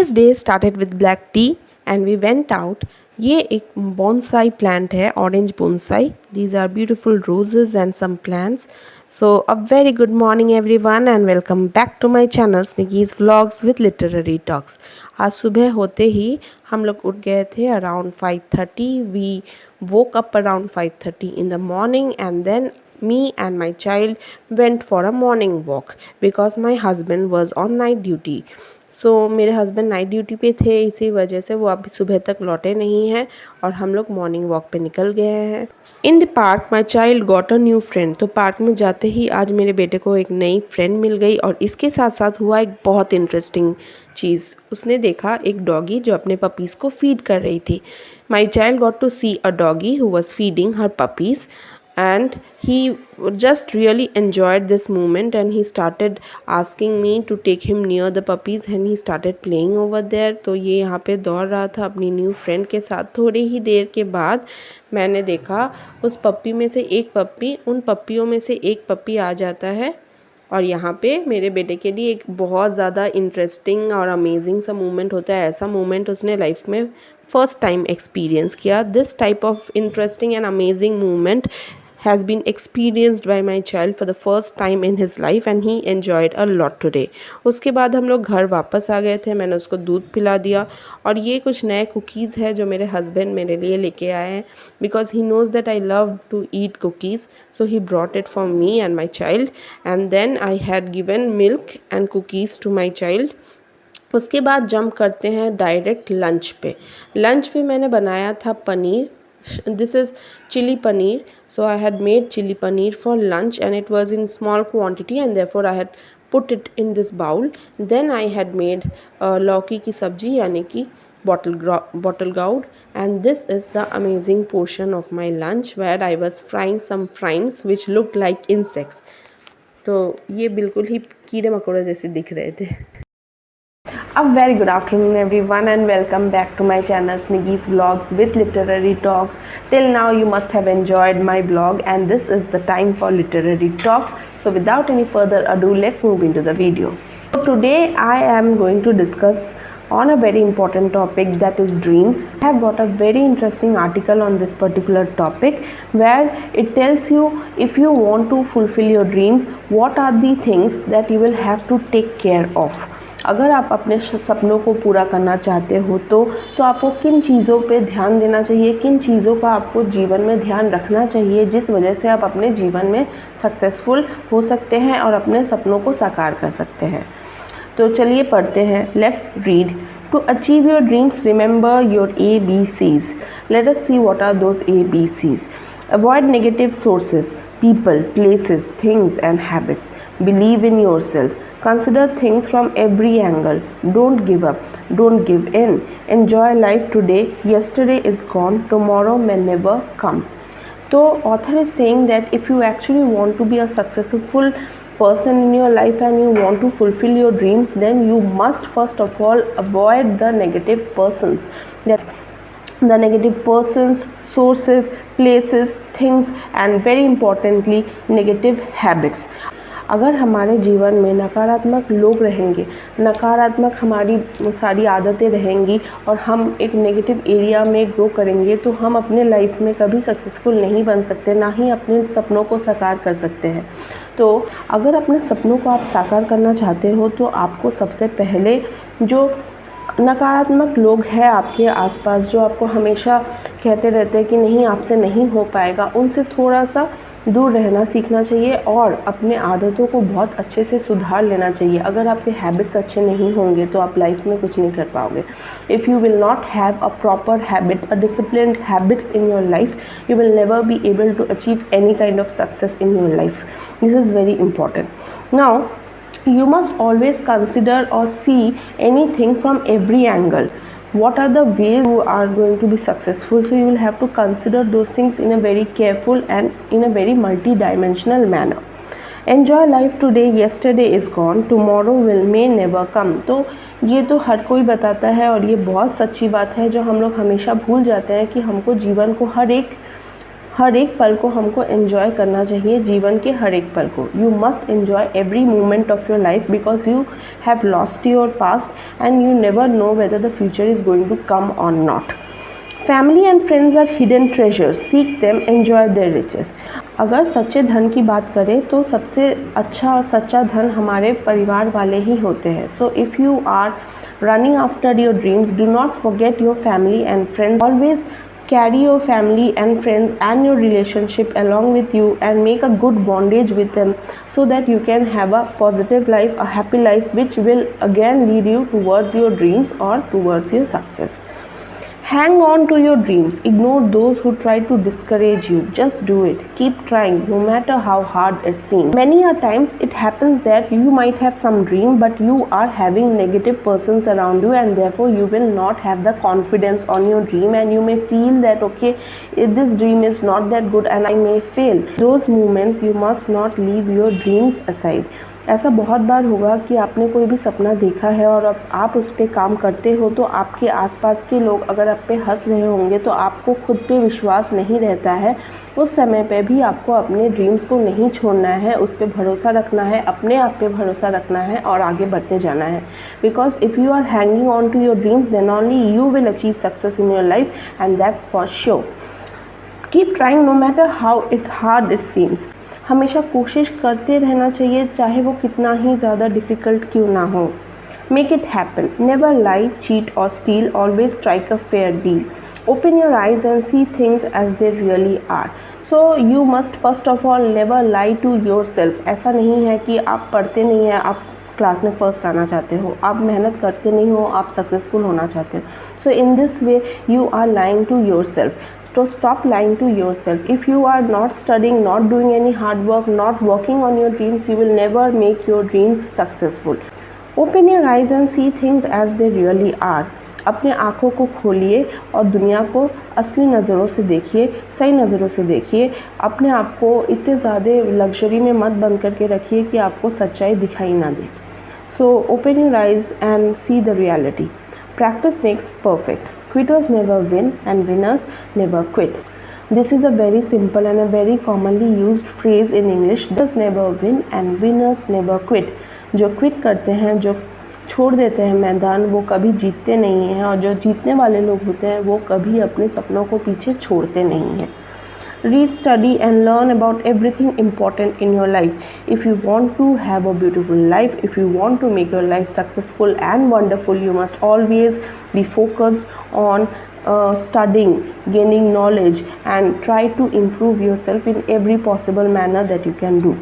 Today's day started with black tea and we went out. ये एक bonsai plant है, orange bonsai. These are beautiful roses and some plants. So a very good morning everyone and welcome back to my channel Snicky's Vlogs with Literary Talks. आज सुबह होते ही हम लोग उठ गए थे around 5:30. We woke up around 5:30 in the morning and then me and my child went for a morning walk because my husband was on night duty. सो मेरे husband night duty पे थे, इसी वजह से वो अभी सुबह तक लौटे नहीं हैं और हम लोग मॉर्निंग वॉक पे निकल गए हैं। In the park my child got a new friend. तो पार्क में जाते ही आज मेरे बेटे को एक नई फ्रेंड मिल गई और इसके साथ साथ हुआ एक बहुत इंटरेस्टिंग चीज़। उसने देखा एक डॉगी जो अपने पपीज़ को फीड कर रही थी। My child got to see a doggy who was feeding her puppies and he just really enjoyed this moment and he started asking me to take him near the puppies and he started playing over there। तो ये यहाँ पे दौड़ रहा था अपनी new friend के साथ। थोड़ी ही देर के बाद मैंने देखा उस पप्पी में से एक पप्पी, उन पप्पियों में से एक पप्पी आ जाता है और यहाँ पे मेरे बेटे के लिए एक बहुत ज़्यादा इंटरेस्टिंग और अमेजिंग सा मोमेंट होता है। ऐसा मोमेंट उसने लाइफ में फ़र्स्ट टाइम एक्सपीरियंस किया। This type of interesting and amazing moment has been experienced by my child for the first time in his life and he enjoyed a lot today। उसके बाद हम लोग घर वापस आ गए थे, मैंने उसको दूध पिला दिया और ये कुछ नए कुकीज़ है जो मेरे हस्बैंड मेरे लिए लेके आए हैं because he knows that I love to eat cookies, so he brought it for me and my child and then I had given milk and cookies to my child. उसके बाद जंप करते हैं direct lunch पे। Lunch पे मैंने बनाया था paneer. This is chili paneer, so I had made chili paneer for lunch and it was in small quantity and therefore I had put it in this bowl। Then I had made लौकी की सब्जी यानी कि bottle gourd and this is the amazing portion of my lunch where I was frying some fries which looked like insects। तो ये बिल्कुल ही कीड़े मकोड़े जैसे दिख रहे थे। A very good afternoon everyone and welcome back to my channel Snicky's Vlogs with Literary Talks। Till now you must have enjoyed my blog and this is the time for Literary Talks। So without any further ado, let's move into the video। So today I am going to discuss on a very important topic, that is dreams। I have got a very interesting article on this particular topic where it tells you if you want to fulfill your dreams what are the things that you will have to take care of। अगर आप अपने सपनों को पूरा करना चाहते हो तो आपको किन चीज़ों पे ध्यान देना चाहिए, किन चीज़ों का आपको जीवन में ध्यान रखना चाहिए जिस वजह से आप अपने जीवन में सक्सेसफुल हो सकते हैं और अपने सपनों को साकार कर सकते हैं। तो चलिए पढ़ते हैं। Let's read. To achieve your dreams remember your ABCs। Let us see what are those ABCs। Avoid negative sources, people, places, things and habits। Believe in yourself। Consider things from every angle। Don't give up। Don't give in। Enjoy life today। Yesterday is gone। Tomorrow may never come। तो author is saying that if you actually want to be a successful person in your life and you want to fulfill your dreams, then you must first of all avoid the negative persons, the negative persons, sources, places, things and very importantly negative habits। अगर हमारे जीवन में नकारात्मक लोग रहेंगे, नकारात्मक हमारी सारी आदतें रहेंगी और हम एक नेगेटिव एरिया में ग्रो करेंगे तो हम अपने लाइफ में कभी सक्सेसफुल नहीं बन सकते, ना ही अपने सपनों को साकार कर सकते हैं। तो अगर अपने सपनों को आप साकार करना चाहते हो तो आपको सबसे पहले जो नकारात्मक लोग हैं आपके आसपास जो आपको हमेशा कहते रहते हैं कि नहीं आपसे नहीं हो पाएगा, उनसे थोड़ा सा दूर रहना सीखना चाहिए और अपने आदतों को बहुत अच्छे से सुधार लेना चाहिए। अगर आपके हैबिट्स अच्छे नहीं होंगे तो आप लाइफ में कुछ नहीं कर पाओगे। If you will not have a proper habit, a disciplined habits in your life, you will never be able to achieve any kind of success in your life. This is very important. Now you must always consider or see anything from every angle। What are the ways you are going to be successful, so you will have to consider those things in a very careful and in a very multi-dimensional manner। Enjoy life today। Yesterday is gone। Tomorrow may never come। तो ये तो हर कोई बताता है और ये बहुत सच्ची बात है जो हम लोग हमेशा भूल जाते हैं कि हमको जीवन को हर एक हर एक पल को हमको एन्जॉय करना चाहिए, जीवन के हर एक पल को। You must enjoy every moment of your life because you have lost your past and you never know whether the future is going to come और not. Family and friends are hidden treasures, seek them, enjoy their riches. अगर सच्चे धन की बात करें तो सबसे अच्छा और सच्चा धन हमारे परिवार वाले ही होते हैं। So if you are running after your dreams, do not forget your family and friends. Always carry your family and friends and your relationship along with you and make a good bondage with them so that you can have a positive life, a happy life, which will again lead you towards your dreams or towards your success. Hang on to your dreams. Ignore those who try to discourage you. Just do it. Keep trying, no matter how hard it seems. Many a times it happens that you might have some dream, but you are having negative persons around you, and therefore you will not have the confidence on your dream, and you may feel that okay, this dream is not that good and I may fail. Those moments you must not leave your dreams aside. ऐसा बहुत बार होगा कि आपने कोई भी सपना देखा है और अब आप उस पर काम करते हो तो आपके आसपास के लोग अगर आप पे हंस रहे होंगे तो आपको खुद पे विश्वास नहीं रहता है। उस समय पे भी आपको अपने ड्रीम्स को नहीं छोड़ना है, उस पर भरोसा रखना है, अपने आप पे भरोसा रखना है और आगे बढ़ते जाना है। Because if you are hanging on to your dreams then only you will achieve success in your life and that's for sure. Keep trying no matter how it hard it seems. हमेशा कोशिश करते रहना चाहिए, चाहे वो कितना ही ज़्यादा difficult क्यों ना हो। Make it happen, never lie, cheat और steal, always strike a fair deal. Open your eyes and see things as they really are. So you must first of all never lie to yourself. ऐसा नहीं है कि आप पढ़ते नहीं हैं, आप क्लास में फर्स्ट आना चाहते हो, आप मेहनत करते नहीं हो, आप सक्सेसफुल होना चाहते हो। So in this way you are lying to yourself. So stop lying to yourself. If you are not studying, not doing any hard work, not working on your dreams, you will never make your dreams successful. Open your eyes and see things as they really are. अपने आँखों को खोलिए और दुनिया को असली नज़रों से देखिए, सही नज़रों से देखिए। अपने आप को इतने ज़्यादा लग्जरी में मत बंद करके रखिए कि आपको सच्चाई दिखाई ना दे। So open your eyes and see the reality. Practice makes perfect. Quitters never win and winners never quit. This is a very simple and a very commonly used phrase in English. Quitters never win and winners never quit. जो quit करते हैं, जो छोड़ देते हैं मैदान, वो कभी जीतते नहीं हैं, और जो जीतने वाले लोग होते हैं वो कभी अपने सपनों को पीछे छोड़ते नहीं हैं। Read, study and learn about everything important in your life. If you want to have a beautiful life, if you want to make your life successful and wonderful, you must always be focused on studying, gaining knowledge and try to improve yourself in every possible manner that you can do.